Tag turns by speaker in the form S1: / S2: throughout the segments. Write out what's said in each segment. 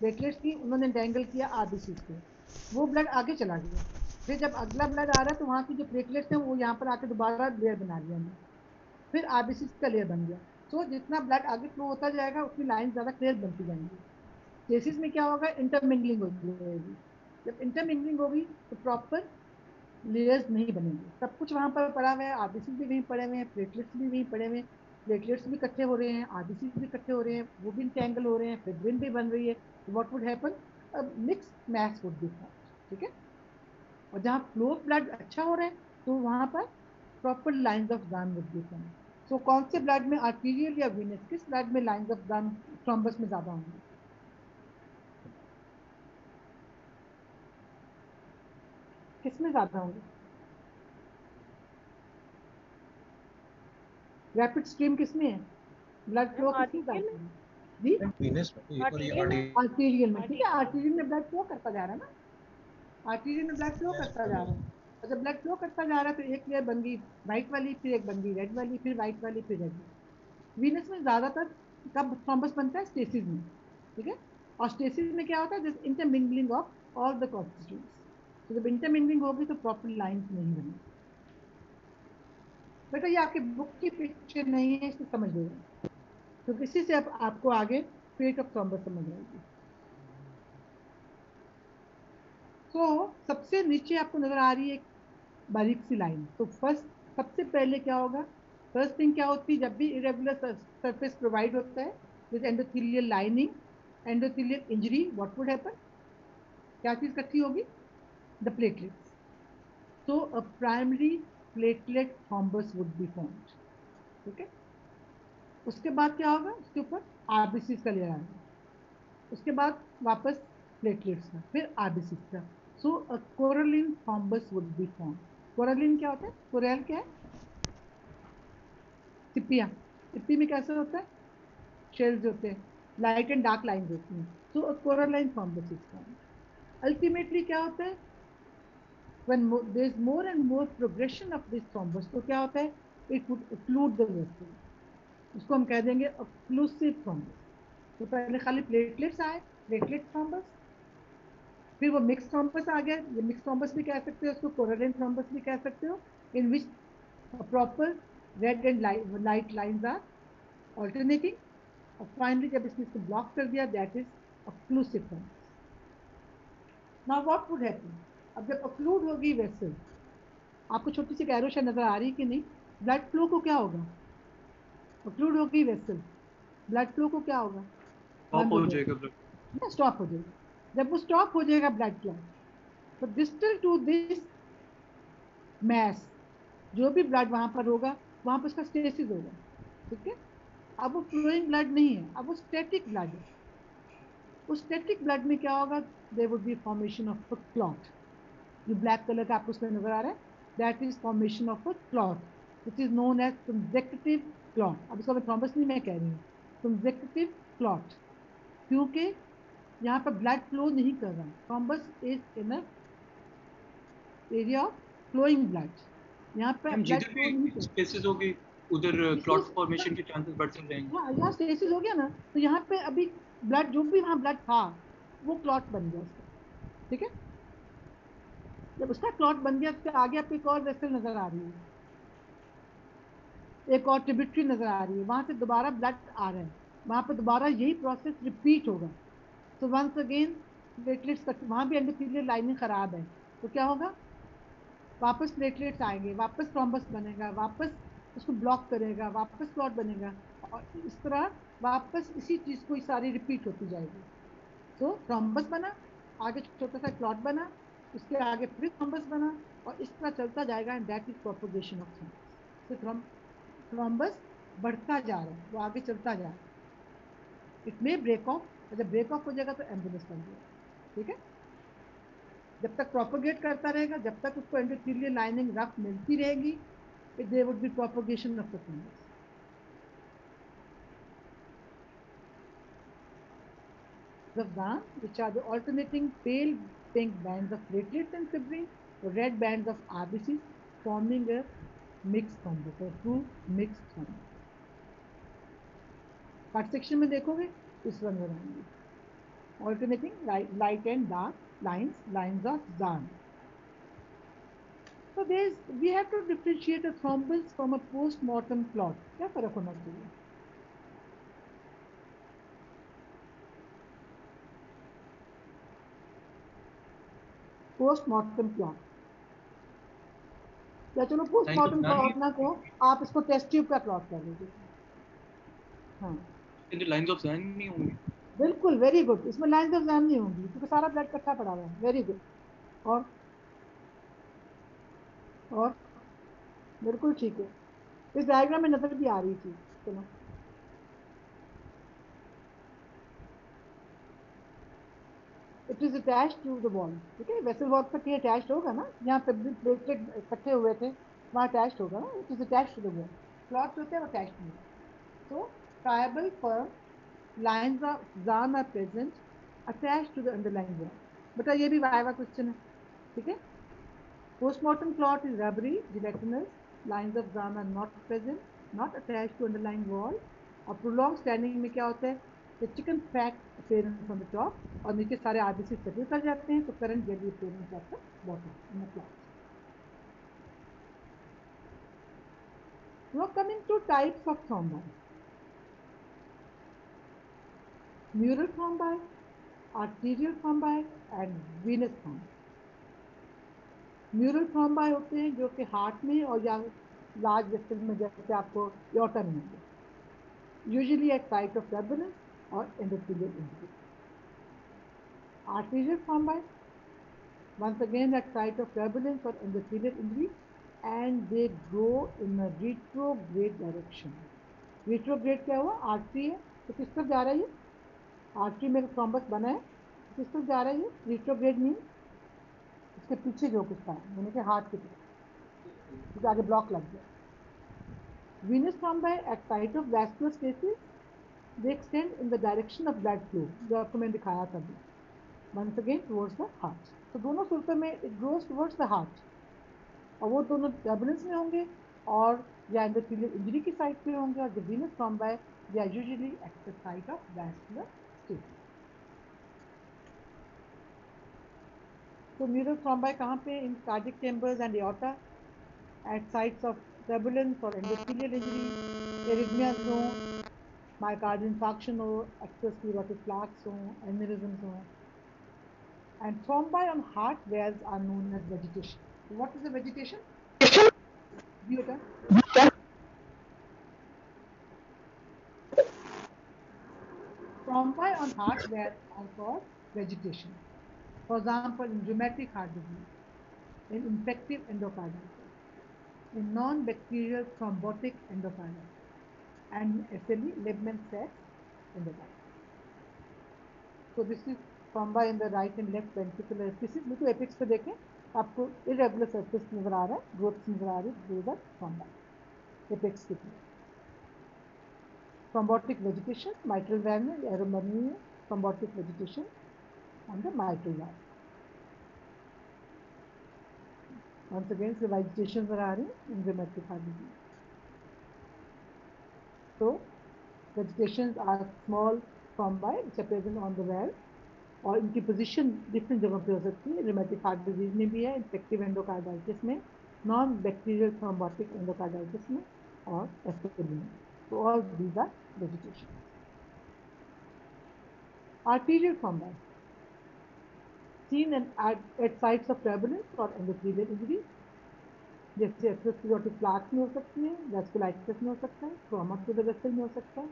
S1: Platelets की, उन्होंने entangle किया आरबीसी को, वो ब्लड आगे चला गया। फिर जब अगला ब्लड आ रहा है तो वहाँ की जो प्लेटलेट्स हैं वो यहाँ पर आके दोबारा लेयर बना लिया हमने, फिर आरबीसी का लेयर बन गया। सो जितना ब्लड आगे फ्लो होता जाएगा उतनी लाइन ज्यादा क्लियर बनती जाएंगी। केसेस में क्या होगा, इंटरमिंगलिंग हो जाएगी। जब इंटरमिंगलिंग होगी तो प्रॉपर लेयर्स नहीं बनेंगे, सब कुछ वहां पर पड़ा हुआ है, आरबीसी भी वहीं पड़े हुए हैं, प्लेटलेट्स भी वहीं पड़े हुए हैं, प्लेटलेट्स भी इकट्ठे हो रहे हैं, आरबीसी भी इकट्ठे हो रहे हैं, वो भी इंटेंगल हो रहे हैं, फिब्रिन भी बन रही है। What would happen, mix mass would be form. ठीक है, और जहाँ फ्लो ऑफ ब्लड अच्छा हो रहा है तो वहां पर प्रॉपर लाइंस ऑफ दान वुड बी फॉर्म। सो कौन से ब्लड में, आर्टीरियल या वीनस, किस ब्लड में लाइंस ऑफ दान थ्रोम्बस में ज्यादा होंगे? किस में ज्यादा होंगे? रैपिड स्ट्रीम किस में है, ब्लड फ्लो किस में
S2: आर्टीरियल
S1: ज्यादा
S2: में,
S1: है? जी,
S3: वीनस में और ये
S2: आर्टीरियल में,
S1: आर्टीरियल में। ठीक है,
S2: आर्टीरियल में।
S1: आर्टीरियल में ब्लड फ्लो करता जा रहा है ना, आर्टीरियल में ब्लड फ्लो करता जा रहा है। और जब ब्लड फ्लो करता जा रहा है तो एक लेयर बन गई व्हाइट वाली, फिर एक बन गई रेड वाली, फिर व्हाइट वाली, फिर रेड वाली। वीनस में ज्यादातर कब थ्रोम्बस बनता है, स्टेसिस में। ठीक है, और स्टेसिस में क्या होता है, this intermingling of all the constituents. तो जब इंटरमिंगलिंग होगी तो प्रॉपर लाइंस नहीं बनेगी। बेटा ये आपके बुक की पिक्चर नहीं है, इसको समझ लीजिए, तो इसी से आपको आगे पेट ऑफ थ्रोम्बस समझ आएगी। तो सबसे नीचे आपको नजर आ रही है एक बारीक सी लाइन। तो फर्स्ट, सबसे पहले क्या होगा, फर्स्ट थिंग क्या होती है, जब भी इरेगुलर सरफेस प्रोवाइड होता है with endothelial lining, endothelial injury, what would happen, क्या चीज इकट्ठी होगी, the platelets. So a primary platelet thrombus would be formed. ठीक है, उसके बाद क्या होगा, उसके ऊपर आरबीसी का लेयर आएगा, उसके बाद वापस प्लेटलेट्स का, फिर आरबीसी का। सो अ कोरलिन थ्रोम्बस वुड बी फॉर्म। कोरलिन क्या होता है, कोरल क्या है, सिप्पियां, सिप्पी में कैसे होता है, शेल्स होते हैं, लाइट एंड डार्क लाइंस होती हैं। सो अ कोरलाइन थ्रोम्बस इज फॉर्म। अल्टीमेटली क्या होता है, when there is more and more progression of this thrombus, तो क्या होता है, it would occlude the vessel, उसको हम कह देंगे occlusive thrombus। तो पहले खाली प्लेटलेट्स आए, प्लेटलेट थ्रोम्बस, फिर वो मिक्स थ्रोम्बस आ गया, ये मिक्स थ्रोम्बस भी कह सकते हो, उसको कोरलिन थ्रोम्बस भी कह सकते हो, in which proper red and light lines are alternating. और फाइनली जब इसने इसको ब्लॉक कर दिया, that is occlusive thrombus। Now what would happen, अब जब occlude होगी वेसल, आपको छोटी सी एरो शेड नजर आ रही कि नहीं, ब्लड फ्लो को क्या होगा, occlude होगी वेसल, ब्लड फ्लो को क्या होगा,
S4: ऑफ
S1: बंद हो
S4: हो जाएगा ब्लड।
S1: जाएगा, स्टॉप हो जाएगा। जब वो स्टॉप हो जाएगा ब्लड फ्लो, तो डिस्टल टू दिस मैस जो भी ब्लड वहां पर होगा, वहां पर उसका स्टेसिस होगा। ठीक है, अब वो फ्लोइंग ब्लड नहीं है, अब वो स्टैटिक ब्लड है। उस स्टैटिक ब्लड में क्या होगा, there would be formation of a clot. जो ब्लैक कलर का आपको उसमें नजर आ रहा है, that is formation of a clot which is known as conjunctive clot. अब इसको मैं थ्रोम्बस नहीं मैं कह रही हूँ, कंजेक्टिव क्लॉट, क्योंकि यहाँ पर ब्लड फ्लो नहीं कर रहा, thrombus is in area of flowing blood, यहाँ पर
S4: हम
S1: ब्लड
S4: जिधर
S1: फ्लो नहीं
S4: भी
S1: कर
S4: स्पेसेस होगी उधर
S1: रहा,
S4: क्लॉट
S1: इसलिए
S4: फॉर्मेशन के चांसेस बढ़ते जाएंगे।
S1: हाँ यहाँ स्टेसिस हो गया ना, तो यहाँ पे अभी ब्लड, जो भी वहां ब्लड था वो क्लॉट बन गया उसका। ठीक है, जब उसका क्लॉट बन गया उसके आगे आपको एक और वेसल नजर आ रही है, एक और ट्रिब्यूटरी नजर आ रही है, वहां से दोबारा ब्लड आ रहा है, वहां पे दोबारा यही प्रोसेस रिपीट होगा। सो वंस अगेन प्लेटलेट्स, वहां भी एंडोथेलियल लाइनिंग खराब है, तो क्या होगा, वापस प्लेटलेट्स आएंगे, वापस थ्रोम्बस बनेगा, वापस उसको ब्लॉक करेगा, वापस क्लॉट बनेगा, और इस तरह वापस इसी चीज को सारी रिपीट होती जाएगी। तो थ्रोम्बस बना, आगे छोटा सा क्लॉट बना, उसके आगे फिर थ्रोम्बस बना, और इस तरह चलता जाएगा, and that is propagation of thrombus. तो थ्रोम्बस बढ़ता जा रहा है, वो आगे चलता जा रहा है, इट मे ब्रेक ऑफ, और जब ब्रेक ऑफ हो जाएगा तो एम्बुलेंस बन जाएगा। ठीक है, जब तक प्रोपोगेट करता रहेगा, जब तक उसको एंडोथेलियल लाइनिंग रफ मिलती रहेगी, there would be propagation of the thrombus. The van, which are the alternating pale pink bands of platelets and fibrin, or red bands of RBCs, forming a mixed thrombus, a true mixed thrombus. Part section में देखोगे इस रंग में आएंगे। alternating light and dark lines of Zahn. So we have to differentiate a thrombus from a post-mortem clot. क्या फर्क होना चाहिए? पोस्ट-मॉर्टम क्लॉट या चलो पोस्ट-मॉर्टम क्लॉट ना को आप इसको टेस्ट ट्यूब का क्लॉट कर लीजिए. हाँ,
S4: लाइंस ऑफ ज़ान नहीं होंगी.
S1: बिल्कुल, वेरी गुड. इसमें लाइंस ऑफ ज़ान नहीं होंगी क्योंकि सारा ब्लड इकट्ठा पड़ा हुआ है. Very good. और बिल्कुल ठीक है. इस डायग्राम में नजर भी आ रही थी. चलो, it is attached to the wall. ठीक है, वेसल वॉल तक ये अटैच्ड होगा ना. यहाँ पे प्लेटलेट इकट्ठे हुए थे, वहाँ अटैच्ड होगा ना. It is attached to the wall. Clots होते हैं वो अटैच्ड नहीं है. So tribal firm lines of Zahn are present attached to the underlying wall. बेटा ये भी वाइवा क्वेश्चन है. ठीक है. Postmortem clot is rubbery, gelatinous. Lines of Zahn are not present, not attached to underlying wall. और prolonged standing में क्या होता है? The chicken fat appearance on the top और नीचे सारे RBC settle कर जाते हैं, तो current jelly appearance at the bottom in the clot. Now coming to types of thrombi. Mural thrombi, arterial thrombi and venous thrombi. Mural thrombi होते हैं जो कि हार्ट में और या लार्ज वेसल में, जैसे आपको एओर्टा में होंगे, usually at site of turbulence और endothelial injury. Arterial thrombi once again at site of turbulence or endothelial injury, and they go in a retrograde direction. retrograde क्या हुआ? आर्टरी है तो किस तरफ जा रहा है ये? आर्टरी में थ्रोम्बस बना है, किस तरफ जा रहा है ये? retrograde मीन इसके पीछे जो कुछ था, यानी कि हार्ट की तरफ, क्योंकि आगे ब्लॉक लग गया. Venous thrombi at site of vascular spaces, they extend in the direction of blood flow, जो आपको मैंने दिखाया था अभी. Once again towards the heart. तो दोनों सूरतों में it goes towards the heart. और वो दोनों turbulence में होंगे और या endothelial injury की साइड पे होंगे. और जो venous thrombi they are usually at the site of vascular spaces. So mural thrombi कहाँ पे? In cardiac chambers and aorta, at sites of turbulence or endothelial injury, arrhythmias हो, myocardial infarction हो, atherosclerotic plaques हो, aneurysms हो. And thrombi on heart valves are known as vegetation. So what is the vegetation? Thrombi on heart valves are called vegetation. For example, in rheumatic heart disease, in infective endocarditis, in non-bacterial thrombotic endocarditis, and SLE, Liebman-Sachs endocarditis. So this is thrombi in the right and left ventricular apices. बिल्कुल epics पे देखें, आपको irregular surface नजर आ रहा है, growth नजर आ रही है. Those are thrombi. Apex के लिए. Thrombotic vegetation, mitral valve में arrow बनी हुई है. Thrombotic vegetation on the mitral valve. Once again, the vegetation नजर आ रही है in rheumatic heart disease. So vegetations are small thrombi which are present on the valve. और इनकी पोजीशन डिफरेंट जगहों पे हो सकती है. रिमेटिक हार्ट डिजीज में भी है, इन्फेक्टिव एंडोकार्डाइटिस में, नॉन बैक्टीरियल थ्रोम्बोटिक एंडोकार्डाइटिस में और एस्पिरिन में. तो all these are vegetation. Arterial thrombi seen at sites of turbulence or endothelial injury, जैसे एथेरोस्क्लेरोटिक प्लाक्स में हो सकती है, वैस्कुलाइटिस में हो सकता है, ट्रॉमा टू द वेसल में हो सकता है.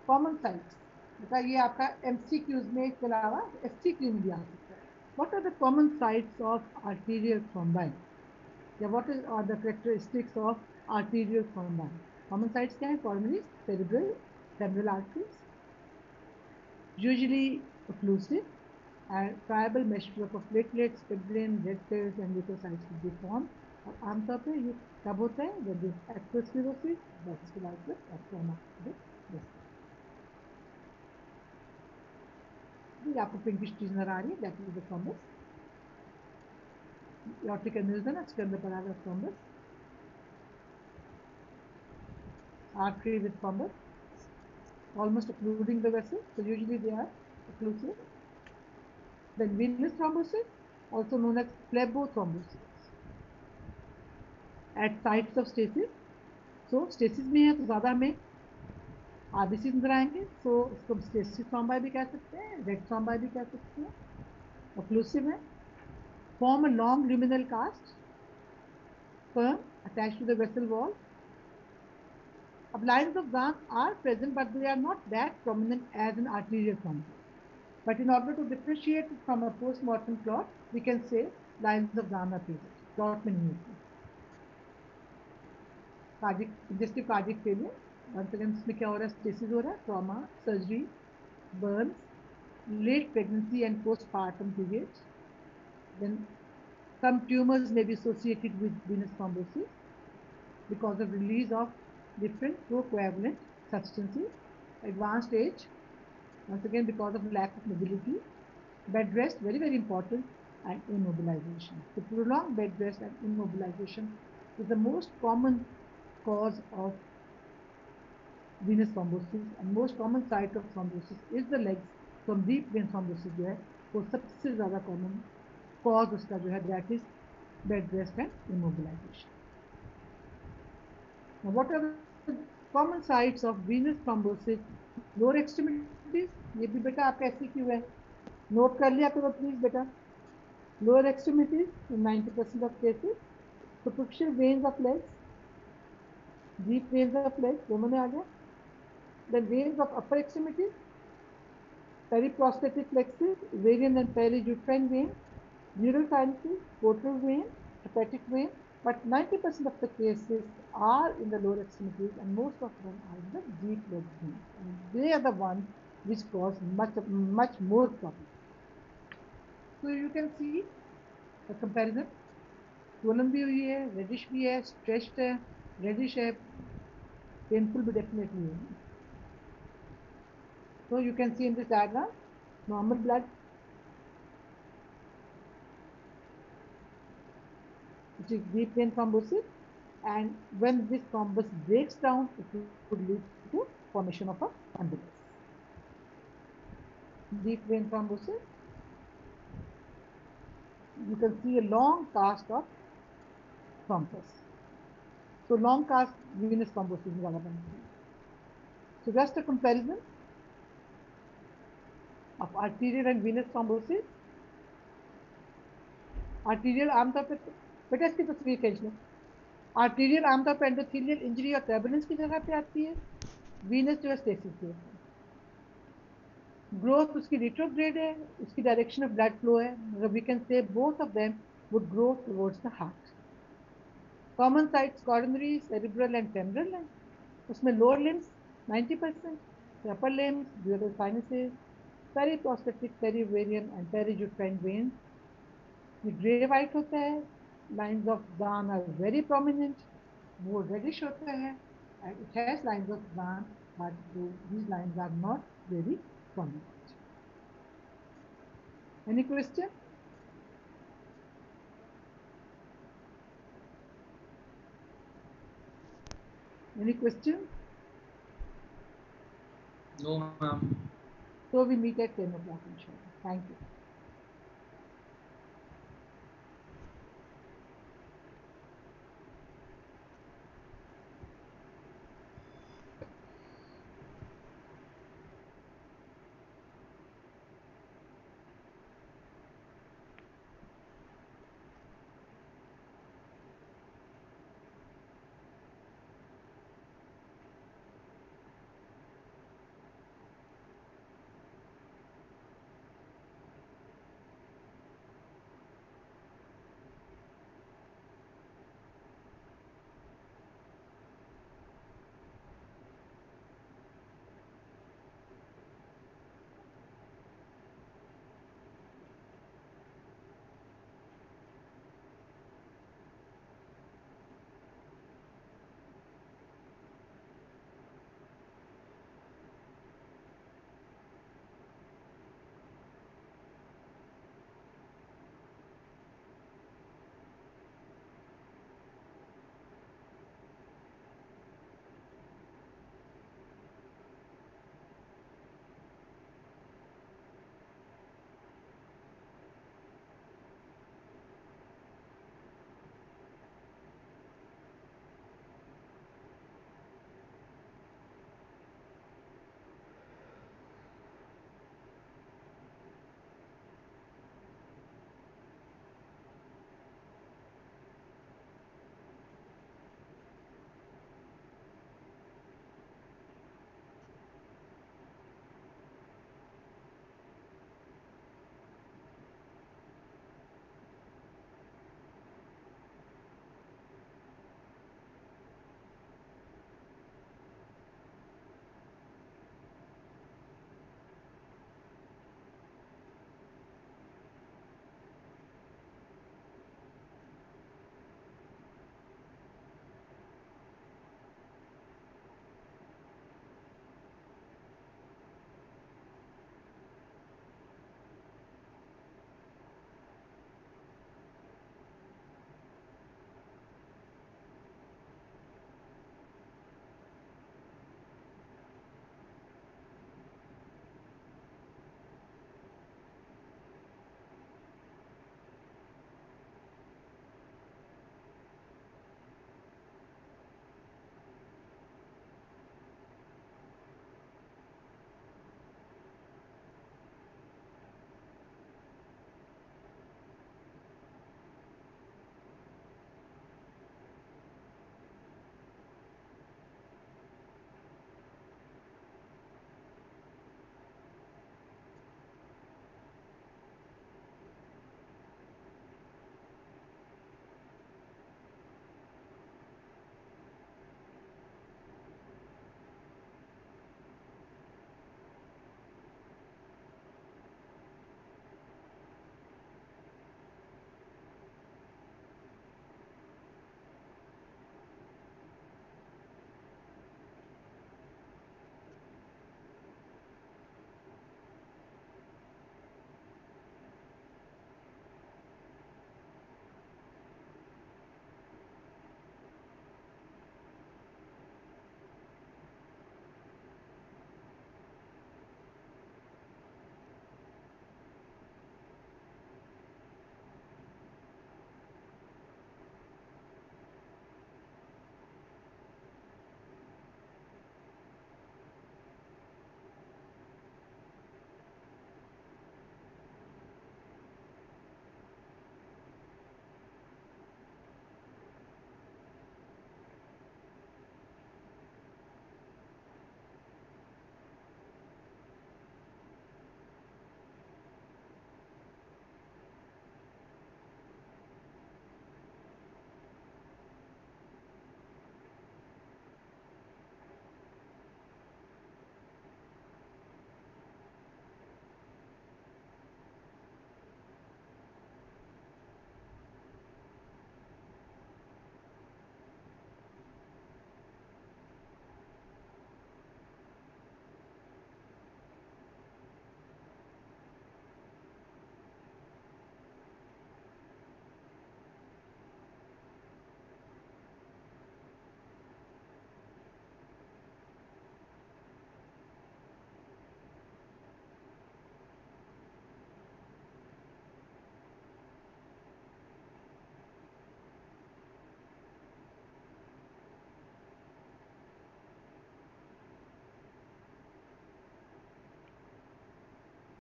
S1: कॉमन साइट्स बता, ये आपका एमसीक्यूज में इसके अलावा एससीक्यू में भी आ सकता है. What are the common sites of arterial thrombi? Yeah, are the characteristics of arterial thrombi? Common sites क्या है? Coronary, cerebral, femoral arteries, usually occlusive, and tribal meshwork of platelets, fibrillin, red cells, and leukocytes will be formed. और आमतौर पे ये कब होता है? When there is atherosclerosis, vasculitis, or trauma to the vessel. ये आपको पिंकिश चीज नजर आ रही है, that is the thrombus. Aortic aneurysm, इसके अंदर बना हुआ thrombus. Artery with thrombus, almost occluding the vessel. So usually they are occlusive. Then venous thrombosis, also known as phlebothrombosis, at sites of stasis. So stasis में है तो ज़्यादा हमें RBC नजर आएंगे, सो इसको स्टेसिस थ्रोम्बाई भी कह सकते हैं, रेड थ्रोम्बाई भी कह सकते हैं. Occlusive है, form a long luminal cast, firm, attached to the vessel wall. Lines of Zahn are present, but they are not that prominent as an arterial thrombosis. But in order to differentiate it from a post-mortem clot, we can say lines of Zahn are present. Clot में नहीं होती. Cardiac, congestive cardiac failure. Once again, इसमें क्या हो रहा है? Stasis हो रहा है, trauma, surgery, burns, late pregnancy and postpartum periods. Then some tumors may be associated with venous thrombosis because of release of different procoagulant substances. Advanced age, once again because of lack of mobility. Bed rest, very, very important, and immobilization. So prolonged bed rest and immobilization is the most common cause of venous thrombosis, and most common site of thrombosis is the legs. From deep vein thrombosis जो है वो सबसे ज़्यादा common cause उसका जो है that is bed rest and immobilization. Now, what are the common sites of venous thrombosis? Lower extremities, ये भी बेटा आपका ऐसे क्यों है? नोट कर लिया करो प्लीज बेटा. Lower extremities in 90% of cases, superficial veins of legs, deep veins of legs, दोनों में आ गया. Then veins of upper extremities, periprostatic plexus, ovarian and periuterine vein, neural sinuses, portal vein, hepatic vein. But 90% of the cases are in the lower extremities, and most of them are in the deep leg veins. And they are the ones which cause much more problems. So you can see a comparison. Swollen भी हुई है, reddish भी है, stretched है, reddish है, painful भी definitely है. So you can see in this diagram, normal blood, which is deep vein thrombosis, and when this thrombus breaks down, it would lead to formation of a ambulus. Deep vein thrombosis, you can see a long cast of thrombus. So long cast venous thrombosis is ज़्यादा बनती है. So just a comparison of arterial and venous thrombosis. Arterial आमतौर पर बेटा इसकी तस्वीर खींच लो. Arterial आमतौर पर एंडोथेलियल इंजरी और टर्बुलेंस की जगह पे आती है. वीनस जो है स्टेसिस पे होता है. ग्रोथ उसकी रिट्रोग्रेड है, उसकी डायरेक्शन ऑफ ब्लड फ्लो है. We can say both of them would grow towards the heart. Common sites coronary, cerebral and temporal है. उसमें lower limbs 90%, upper limbs, dural sinuses, periprostatic, periovarian and periuterine veins. ये grey white होता है. Lines of Zahn are very prominent. वो reddish होता है, and it has lines of Zahn, but these lines are not very prominent. Any question? Any question?
S4: No, ma'am.
S1: So we meet at 10 o'clock inshallah. Thank you.